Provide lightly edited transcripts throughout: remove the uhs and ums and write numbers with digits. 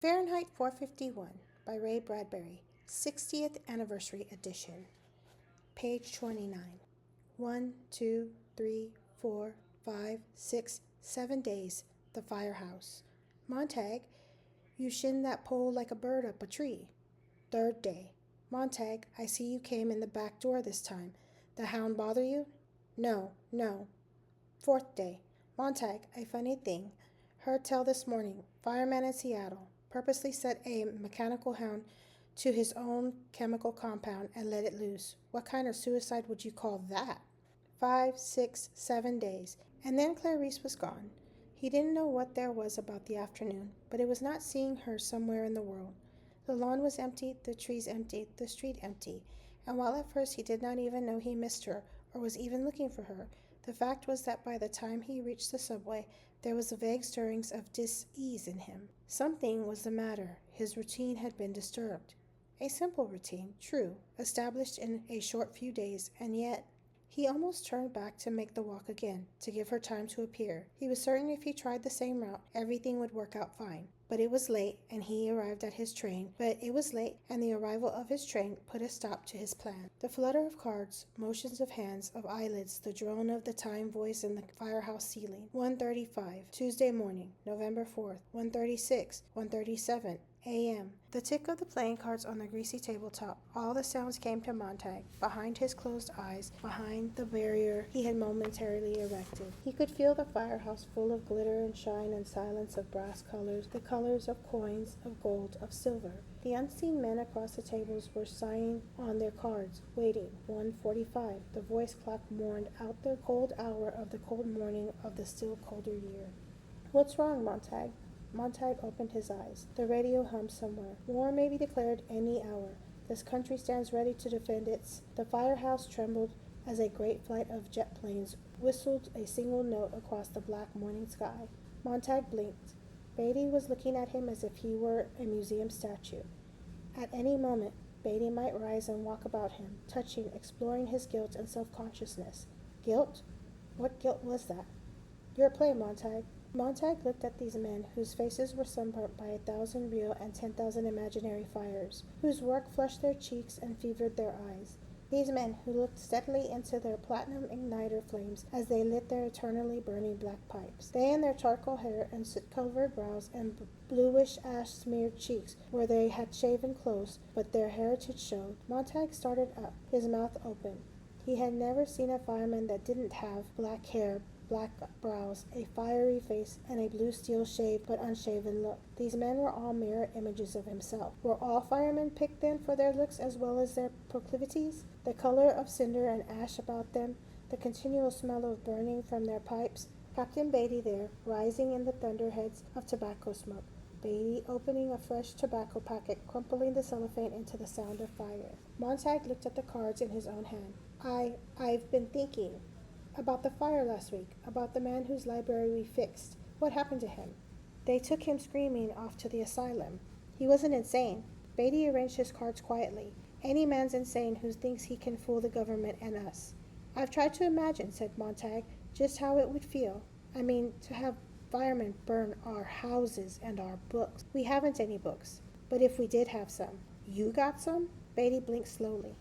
Fahrenheit 451 by Ray Bradbury, 60th Anniversary Edition, page 29. 1, 2, 3, 4, 5, 6, 7 days, the firehouse. Montag, you shinned that pole like a bird up a tree. Third day. Montag, I see you came in the back door this time. The hound bother you? No, no. Fourth day. Montag, a funny thing. Heard tell this morning. Fireman in Seattle purposely set a mechanical hound to his own chemical compound and let it loose. What kind of suicide would you call that? 5, 6, 7 days. And then Clarice was gone. He didn't know what there was about the afternoon, but it was not seeing her somewhere in the world. The lawn was empty, the trees empty, the street empty, and while at first he did not even know he missed her or was even looking for her, the fact was that by the time he reached the subway, there was a vague stirrings of dis-ease in him. Something was the matter. His routine had been disturbed. A simple routine, true, established in a short few days, and yet he almost turned back to make the walk again, to give her time to appear. He was certain if he tried the same route, everything would work out fine. But it was late, and the arrival of his train put a stop to his plan. The flutter of cards, motions of hands, of eyelids, the drone of the time voice in the firehouse ceiling. 1:35, Tuesday morning, November 4th. 1:36, 1:37 a.m. The tick of the playing cards on the greasy tabletop. All the sounds came to Montag, behind his closed eyes, behind the barrier he had momentarily erected. He could feel the firehouse full of glitter and shine and silence of brass colors, the colors of coins, of gold, of silver. The unseen men across the tables were sighing on their cards, waiting. 1:45. The voice clock mourned out the cold hour of the cold morning of the still colder year. What's wrong, Montag? Montag opened his eyes. The radio hummed somewhere. War may be declared any hour. This country stands ready to defend its. The firehouse trembled as a great flight of jet planes whistled a single note across the black morning sky. Montag blinked. Beatty was looking at him as if he were a museum statue. At any moment, Beatty might rise and walk about him, touching, exploring his guilt and self-consciousness. Guilt? What guilt was that? Your play, Montag. Montag looked at these men whose faces were sunburnt by 1,000 real and 10,000 imaginary fires, whose work flushed their cheeks and fevered their eyes. These men who looked steadily into their platinum igniter flames as they lit their eternally burning black pipes. They and their charcoal hair and soot-covered brows and bluish ash-smeared cheeks where they had shaven close, but their heritage showed. Montag started up, his mouth open. He had never seen a fireman that didn't have black hair, black brows, a fiery face, and a blue steel shaved but unshaven look. These men were all mirror images of himself. Were all firemen picked then for their looks as well as their proclivities? The color of cinder and ash about them, the continual smell of burning from their pipes, Captain Beatty there, rising in the thunderheads of tobacco smoke. Beatty opening a fresh tobacco packet, crumpling the cellophane into the sound of fire. Montag looked at the cards in his own hand. I've been thinking about the fire last week, about the man whose library we fixed. What happened to him? They took him screaming off to the asylum. He wasn't insane. Beatty arranged his cards quietly. Any man's insane who thinks he can fool the government and us. I've tried to imagine, said Montag, just how it would feel. I mean, to have firemen burn our houses and our books. We haven't any books. But if we did have some. You got some? Beatty blinked slowly.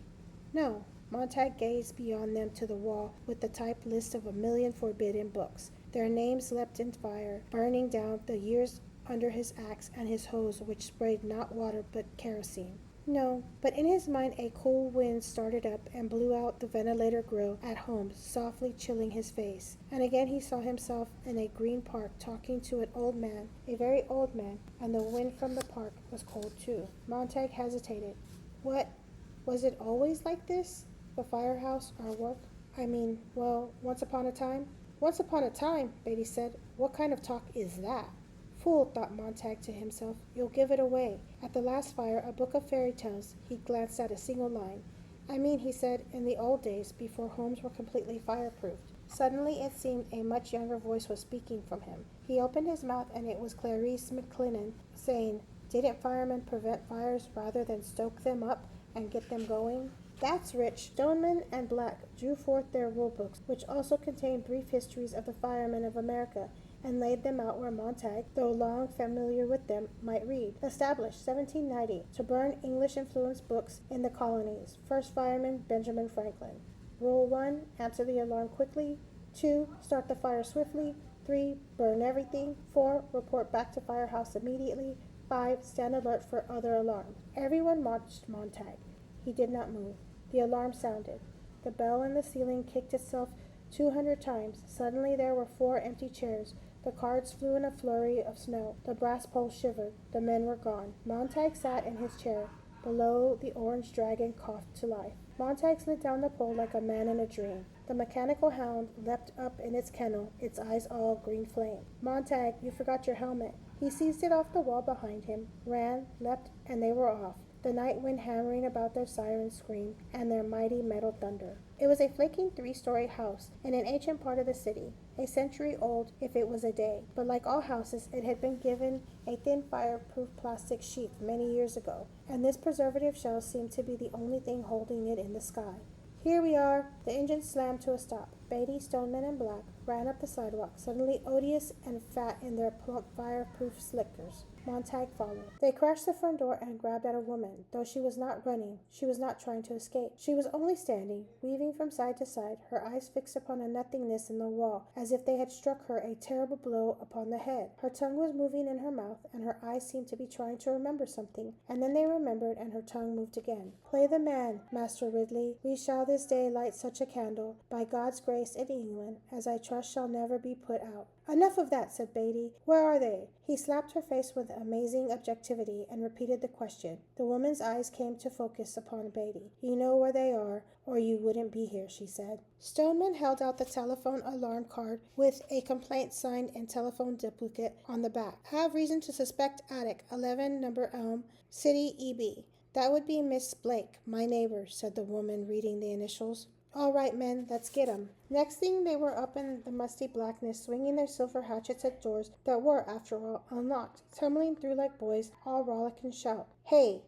No. Montag gazed beyond them to the wall with the typed list of 1,000,000 forbidden books. Their names leapt in fire, burning down the years under his axe and his hose which sprayed not water but kerosene. No, but in his mind a cool wind started up and blew out the ventilator grill at home, softly chilling his face. And again he saw himself in a green park talking to an old man, a very old man, and the wind from the park was cold too. Montag hesitated. What? Was it always like this? The firehouse, our work? I mean, well, once upon a time? Once upon a time, Beatty said. What kind of talk is that? Fool, thought Montag to himself, you'll give it away. At the last fire, a book of fairy tales, he glanced at a single line. I mean, he said, in the old days, before homes were completely fireproofed. Suddenly it seemed a much younger voice was speaking from him. He opened his mouth and it was Clarice McClinnan saying, didn't firemen prevent fires rather than stoke them up and get them going? That's rich. Stoneman and Black drew forth their rule books, which also contained brief histories of the firemen of America, and laid them out where Montag, though long familiar with them, might read. Established 1790 to burn English-influenced books in the colonies. First fireman Benjamin Franklin. Rule 1. Answer the alarm quickly. 2. Start the fire swiftly. 3. Burn everything. 4. Report back to firehouse immediately. 5. Stand alert for other alarms. Everyone watched Montag. He did not move. The alarm sounded. The bell in the ceiling kicked itself 200 times. Suddenly there were 4 empty chairs. The cards flew in a flurry of snow. The brass pole shivered. The men were gone. Montag sat in his chair. Below, the orange dragon coughed to life. Montag slid down the pole like a man in a dream. The mechanical hound leapt up in its kennel, its eyes all green flame. Montag, you forgot your helmet. He seized it off the wall behind him, ran, leapt, and they were off, the night wind hammering about their siren scream and their mighty metal thunder. It was a flaking 3-story house in an ancient part of the city, a century old if it was a day, but like all houses, it had been given a thin fireproof plastic sheath many years ago, and this preservative shell seemed to be the only thing holding it in the sky. Here we are. The engine slammed to a stop. Beatty, Stoneman, and Black ran up the sidewalk, suddenly odious and fat in their plump fireproof slickers. Montag followed. They crashed the front door and grabbed at a woman. Though she was not running, she was not trying to escape. She was only standing, weaving from side to side, her eyes fixed upon a nothingness in the wall, as if they had struck her a terrible blow upon the head. Her tongue was moving in her mouth, and her eyes seemed to be trying to remember something, and then they remembered, and her tongue moved again. Play the man, Master Ridley. We shall this day light such a candle, by God's grace in England, as I trust shall never be put out. Enough of that, said Beatty. Where are they? He slapped her face with amazing objectivity and repeated the question. The woman's eyes came to focus upon Beatty. You know where they are, or you wouldn't be here, she said. Stoneman held out the telephone alarm card with a complaint signed and telephone duplicate on the back. Have reason to suspect attic, 11 number Elm, City EB. That would be Miss Blake, my neighbor, said the woman, reading the initials. All right, men, let's get 'em. Next thing they were up in the musty blackness, swinging their silver hatchets at doors that were, after all, unlocked, tumbling through like boys, all rollick and shout. Hey!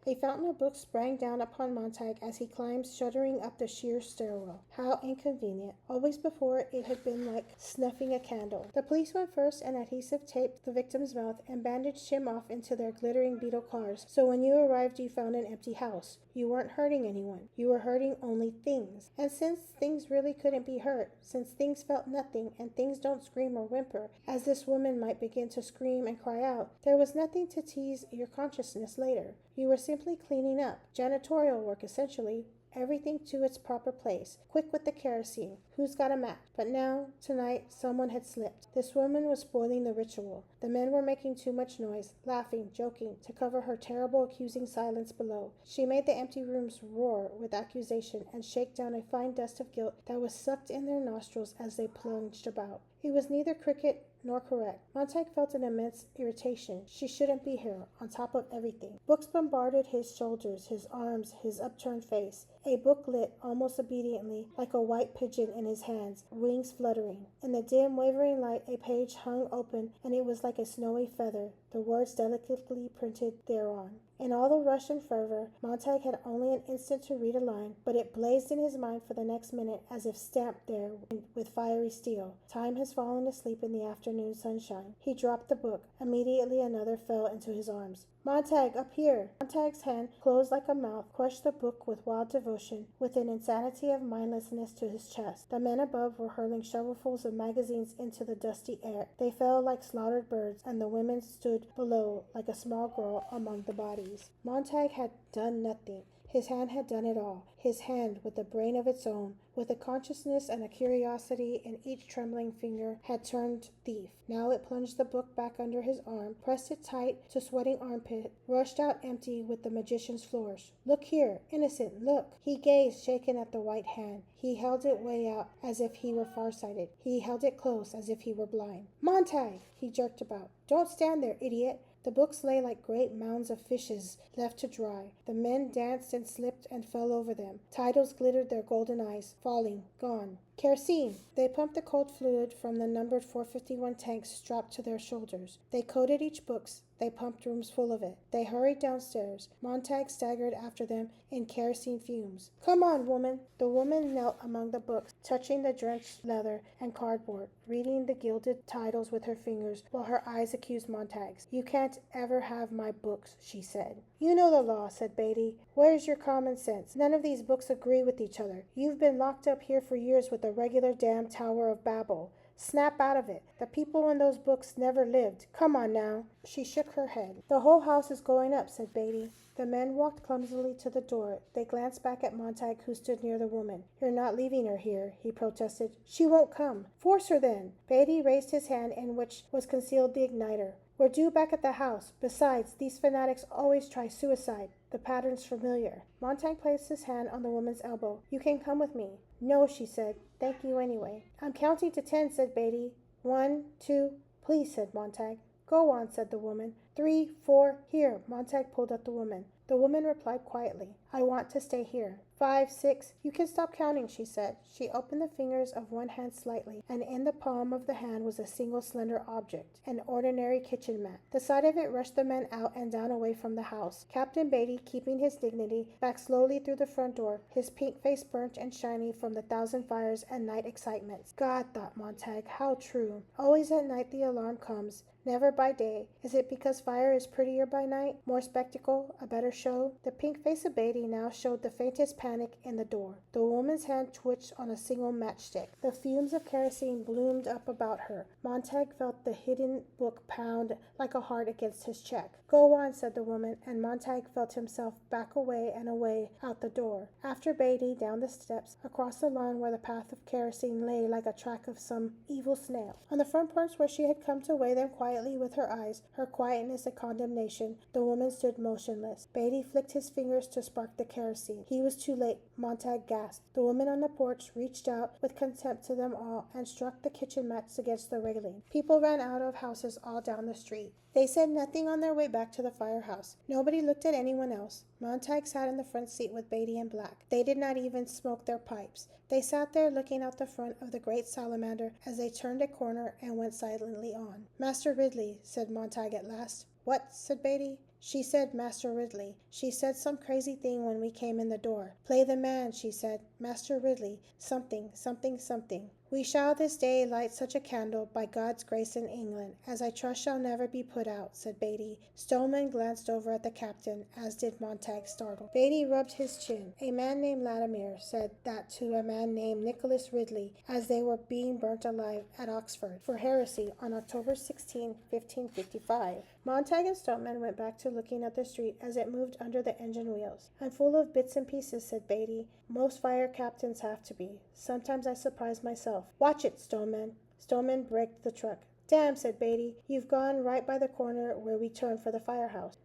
A fountain of books sprang down upon Montag as he climbed shuddering up the sheer stairwell. How inconvenient. Always before it had been like snuffing a candle. The police went first and adhesive taped the victim's mouth and bandaged him off into their glittering beetle cars. So when you arrived you found an empty house. You weren't hurting anyone. You were hurting only things. And since things really couldn't be hurt, since things felt nothing and things don't scream or whimper, as this woman might begin to scream and cry out, there was nothing to tease your consciousness later. You were simply cleaning up. Janitorial work, essentially. Everything to its proper place. Quick with the kerosene. Who's got a match? But now, tonight, someone had slipped. This woman was spoiling the ritual. The men were making too much noise, laughing, joking, to cover her terrible accusing silence below. She made the empty rooms roar with accusation and shake down a fine dust of guilt that was sucked in their nostrils as they plunged about. It was neither cricket nor correct. Montag felt an immense irritation. She shouldn't be here, on top of everything. Books bombarded his shoulders, his arms, his upturned face. A book lit almost obediently, like a white pigeon in his hands, wings fluttering. In the dim, wavering light, a page hung open, and it was like a snowy feather, the words delicately printed thereon. In all the rush and fervor, Montag had only an instant to read a line, but it blazed in his mind for the next minute as if stamped there with fiery steel. Time has fallen asleep in the afternoon sunshine. He dropped the book. Immediately another fell into his arms. Montag, up here! Montag's hand, closed like a mouth, crushed the book with wild devotion, with an insanity of mindlessness to his chest. The men above were hurling shovelfuls of magazines into the dusty air. They fell like slaughtered birds, and the women stood below like a small girl among the bodies. Montag had done nothing. His hand had done it all. His hand, with a brain of its own, with a consciousness and a curiosity in each trembling finger, had turned thief. Now it plunged the book back under his arm, pressed it tight to sweating armpit, rushed out empty with the magician's flourish. Look here, innocent, look! He gazed, shaken at the white hand. He held it way out, as if he were farsighted. He held it close, as if he were blind. Montag! He jerked about. Don't stand there, idiot! The books lay like great mounds of fishes left to dry. The men danced and slipped and fell over them. Titles glittered their golden eyes, falling, gone. Kerosene! They pumped the cold fluid from the numbered 451 tanks strapped to their shoulders. They coated each book. They pumped rooms full of it. They hurried downstairs. Montag staggered after them in kerosene fumes. Come on, woman! The woman knelt among the books, touching the drenched leather and cardboard, reading the gilded titles with her fingers, while her eyes accused Montag's. You can't ever have my books, she said. You know the law, said Beatty. Where's your common sense? None of these books agree with each other. You've been locked up here for years with a regular damn Tower of Babel. Snap out of it. The people in those books never lived. Come on now. She shook her head. The whole house is going up, said Beatty. The men walked clumsily to the door. They glanced back at Montag, who stood near the woman. You're not leaving her here, he protested. She won't come. Force her then. Beatty raised his hand in which was concealed the igniter. We're due back at the house. Besides, these fanatics always try suicide. The pattern's familiar. Montag placed his hand on the woman's elbow. You can come with me. No, she said. Thank you anyway. I'm counting to 10, said Beatty. 1, 2, please, said Montag. Go on, said the woman. 3, 4, here. Montag pulled at the woman. The woman replied quietly, I want to stay here. 5, 6, you can stop counting, she said. She opened the fingers of one hand slightly, and in the palm of the hand was a single slender object, an ordinary kitchen mat. The sight of it rushed the men out and down away from the house. Captain Beatty, keeping his dignity, backed slowly through the front door, his pink face burnt and shiny from the thousand fires and night excitements. God, thought Montag, how true. Always at night the alarm comes, never by day. Is it because fire is prettier by night? More spectacle, a better show? The pink face of Beatty now showed the faintest panic in the door. The woman's hand twitched on a single matchstick. The fumes of kerosene bloomed up about her. Montag felt the hidden book pound like a heart against his cheek. Go on, said the woman, and Montag felt himself back away and away out the door. After Beatty, down the steps, across the lawn where the path of kerosene lay like a track of some evil snail. On the front porch where she had come to weigh them quietly with her eyes, her quietness a condemnation, the woman stood motionless. Beatty flicked his fingers to spark the kerosene. He was too late. Montag gasped. The woman on the porch reached out with contempt to them all and struck the kitchen mats against the railing. People ran out of houses all down the street. They said nothing on their way back to the firehouse. Nobody looked at anyone else. Montag sat in the front seat with Beatty and Black. They did not even smoke their pipes. They sat there looking out the front of the great salamander as they turned a corner and went silently on. Master Ridley, said Montag at last. What? Said Beatty. She said Master Ridley. She said some crazy thing when we came in the door. Play the man, she said. Master Ridley. Something, something, something. We shall this day light such a candle, by God's grace in England, as I trust shall never be put out, said Beatty. Stoneman glanced over at the captain, as did Montag, startled. Beatty rubbed his chin. A man named Latimer said that to a man named Nicholas Ridley, as they were being burnt alive at Oxford, for heresy, on October 16, 1555. Montag and Stoneman went back to looking at the street as it moved under the engine wheels. I'm full of bits and pieces, said Beatty. Most fire captains have to be. Sometimes I surprise myself. Watch it, Stoneman. Stoneman braked the truck. Damn, said Beatty. You've gone right by the corner where we turned for the firehouse.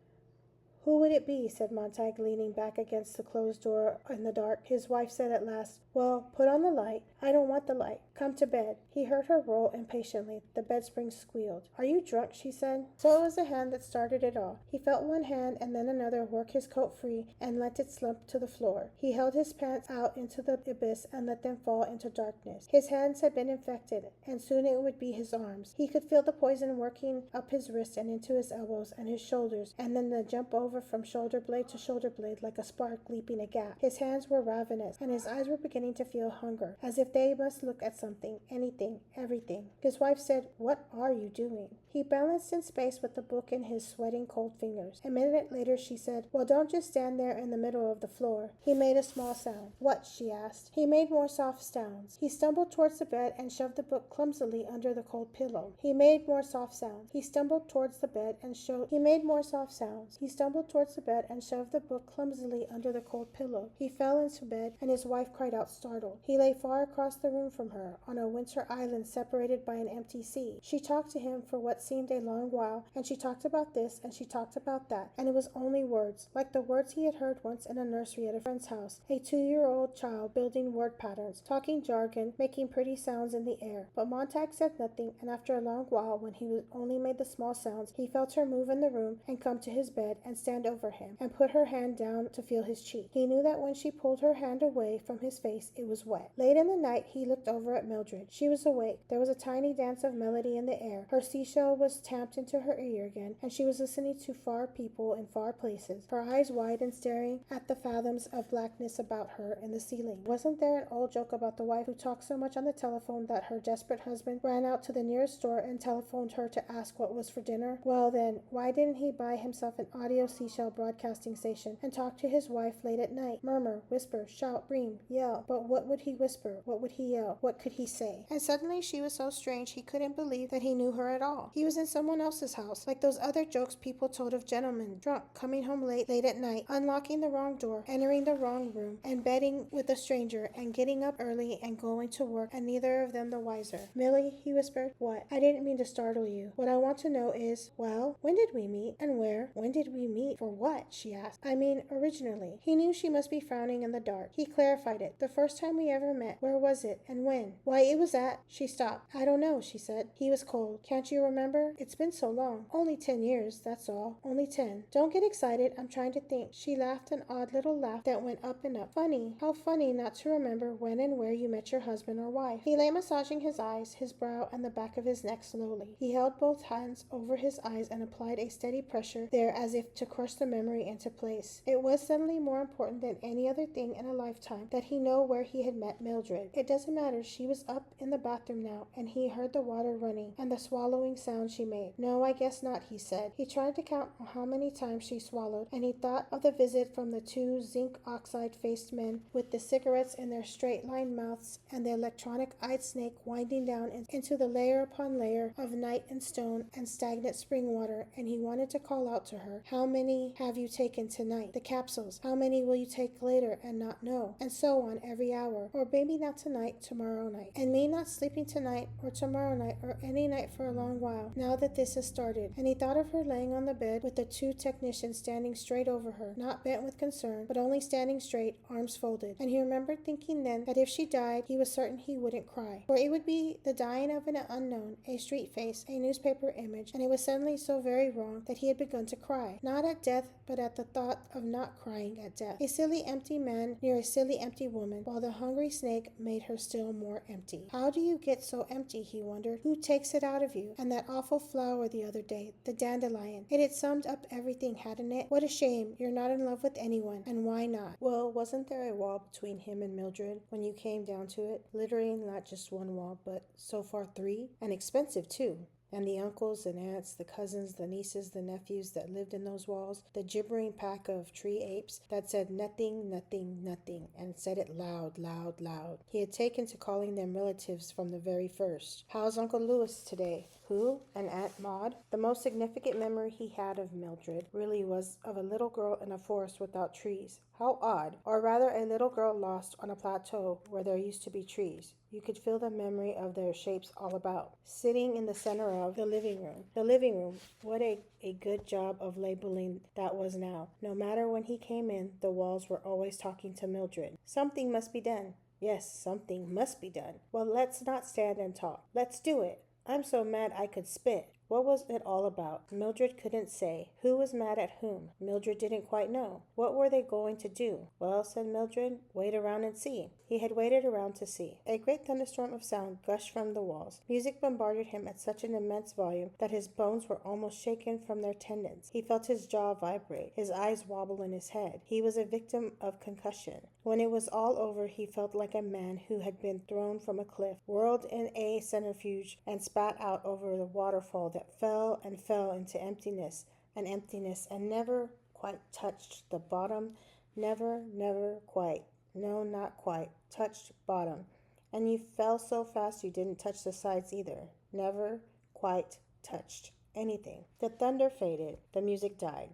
Who would it be? Said Montag, leaning back against the closed door in the dark. His wife said at last, Well, put on the light. I don't want the light. Come to bed. He heard her roll impatiently. The bed spring squealed. Are you drunk? She said. So it was the hand that started it all. He felt one hand and then another work his coat free and let it slump to the floor. He held his pants out into the abyss and let them fall into darkness. His hands had been infected, and soon it would be his arms. He could feel the poison working up his wrists and into his elbows and his shoulders, and then the jump over from shoulder blade to shoulder blade like a spark leaping a gap. His hands were ravenous, and his eyes were beginning to feel hunger, as if they must look at something, anything, everything. His wife said, What are you doing? He balanced in space with the book in his sweating cold fingers. A minute later she said, Well, don't just stand there in the middle of the floor. He made a small sound. What? She asked. He made more soft sounds. He stumbled towards the bed and shoved the book clumsily under the cold pillow. He made more soft sounds. He stumbled towards the bed and He made more soft sounds. He stumbled towards the bed and shoved the book clumsily under the cold pillow. He fell into bed, and his wife cried out, startled. He lay far across the room from her, somewhere on a winter island separated by an empty sea. She talked to him for what seemed a long while, and she talked about this and she talked about that, and it was only words, like the words he had heard once in a nursery at a friend's house, a 2-year-old child building word patterns, talking jargon, making pretty sounds in the air. But Montag said nothing, and after a long while, when he only made the small sounds, he felt her move in the room and come to his bed and stand over him and put her hand down to feel his cheek. He knew that when she pulled her hand away from his face, it was wet. Late in the night, he looked over at Mildred. She was awake. There was a tiny dance of melody in the air. Her seashell was tamped into her ear again, and she was listening to far people in far places, her eyes wide and staring at the fathoms of blackness about her in the ceiling. Wasn't there an old joke about the wife who talked so much on the telephone that her desperate husband ran out to the nearest store and telephoned her to ask what was for dinner? Well then, why didn't he buy himself an audio seashell broadcasting station and talk to his wife late at night? Murmur, whisper, shout, scream, yell. But what would he whisper? What would he yell? What could he say? And suddenly she was so strange he couldn't believe that he knew her at all. He was in someone else's house, like those other jokes people told of gentlemen, drunk, coming home late at night, unlocking the wrong door, entering the wrong room, and bedding with a stranger, and getting up early and going to work, and neither of them the wiser. Millie, he whispered. What? I didn't mean to startle you. What I want to know is, well, when did we meet, and where? When did we meet? For what? She asked. I mean, originally. He knew she must be frowning in the dark. He clarified it. The first time we ever met. Where was it, and when? Why, it was at... She stopped. I don't know, she said. He was cold. Can't you remember? It's been so long. Only 10 years, that's all. Only 10. Don't get excited. I'm trying to think. She laughed an odd little laugh that went up and up. Funny. How funny not to remember when and where you met your husband or wife. He lay massaging his eyes, his brow, and the back of his neck slowly. He held both hands over his eyes and applied a steady pressure there as if to crush the memory into place. It was suddenly more important than any other thing in a lifetime that he know where he had met Mildred. It doesn't matter. She was up in the bathroom now, and he heard the water running and the swallowing sound she made. No, I guess not, he said. He tried to count how many times she swallowed, and he thought of the visit from the 2 zinc oxide-faced men with the cigarettes in their straight-line mouths and the electronic-eyed snake winding down into the layer upon layer of night and stone and stagnant spring water, and he wanted to call out to her, how many have you taken tonight? The capsules. How many will you take later and not know? And so on every hour. Or maybe not tonight, tomorrow night. And me not sleeping tonight or tomorrow night or any night for a long while, now that this has started. And he thought of her laying on the bed with the 2 technicians standing straight over her, not bent with concern, but only standing straight, arms folded. And he remembered thinking then that if she died, he was certain he wouldn't cry. For it would be the dying of an unknown, a street face, a newspaper image, and it was suddenly so very wrong that he had begun to cry. Not at death, but at the thought of not crying at death. A silly empty man near a silly empty woman, while the hungry snake made her still more empty. How do you get so empty, he wondered. Who takes it out of you? And that awful flower the other day, the dandelion. It had summed up everything, hadn't it? What a shame. You're not in love with anyone. And why not? Well, wasn't there a wall between him and Mildred when you came down to it? Literally not just one wall, but so far 3. And expensive too. And the uncles and aunts, the cousins, the nieces, the nephews that lived in those walls, the gibbering pack of tree apes that said nothing, nothing, nothing, and said it loud, loud, loud. He had taken to calling them relatives from the very first. How's Uncle Louis today? Who? And Aunt Maud? The most significant memory he had of Mildred really was of a little girl in a forest without trees. How odd. Or rather, a little girl lost on a plateau where there used to be trees. You could feel the memory of their shapes all about. Sitting in the center of the living room. The living room. What a good job of labeling that was now. No matter when he came in, the walls were always talking to Mildred. Something must be done. Yes, something must be done. Well, let's not stand and talk. Let's do it. I'm so mad I could spit. What was it all about? Mildred couldn't say. Who was mad at whom? Mildred didn't quite know. What were they going to do? Well, said Mildred, wait around and see. He had waited around to see. A great thunderstorm of sound gushed from the walls. Music bombarded him at such an immense volume that his bones were almost shaken from their tendons. He felt his jaw vibrate, his eyes wobble in his head. He was a victim of concussion. When it was all over, he felt like a man who had been thrown from a cliff, whirled in a centrifuge, and spat out over the waterfall that fell and fell into emptiness, and never quite touched the bottom. Never quite. No, not quite. Touched bottom. And you fell so fast you didn't touch the sides either. Never quite touched anything. The thunder faded. The music died.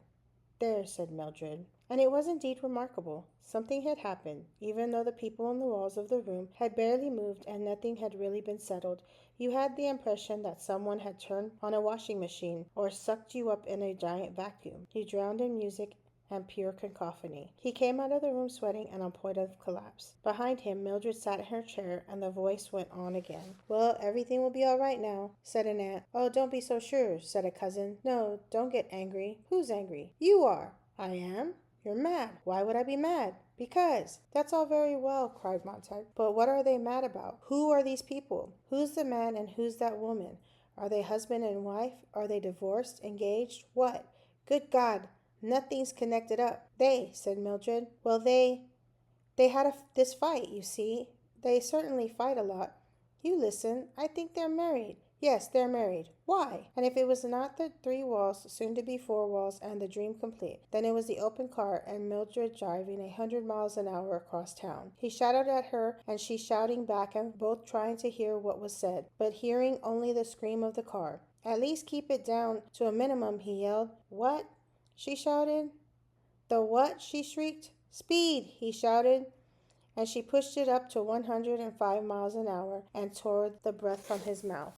There, said Mildred. And it was indeed remarkable. Something had happened. Even though the people on the walls of the room had barely moved and nothing had really been settled, you had the impression that someone had turned on a washing machine or sucked you up in a giant vacuum. You drowned in music and pure cacophony. He came out of the room sweating and on point of collapse. Behind him, Mildred sat in her chair, and the voice went on again. Well, everything will be all right now, said an aunt. Oh, don't be so sure, said a cousin. No, don't get angry. Who's angry? You are. I am? You're mad. Why would I be mad? Because. That's all very well, cried Montague. But what are they mad about? Who are these people? Who's the man and who's that woman? Are they husband and wife? Are they divorced? Engaged? What? Good God! Nothing's connected up. They, said Mildred. Well, they had this fight, you see. They certainly fight a lot. You listen. I think they're married. Yes, they're married. Why? And if it was not the 3 walls, soon to be 4 walls, and the dream complete, then it was the open car and Mildred driving 100 miles an hour across town. He shouted at her, and she shouting back, and both trying to hear what was said, but hearing only the scream of the car. At least keep it down to a minimum, he yelled. What? She shouted. The what? She shrieked. Speed, he shouted, and she pushed it up to 105 miles an hour and tore the breath from his mouth.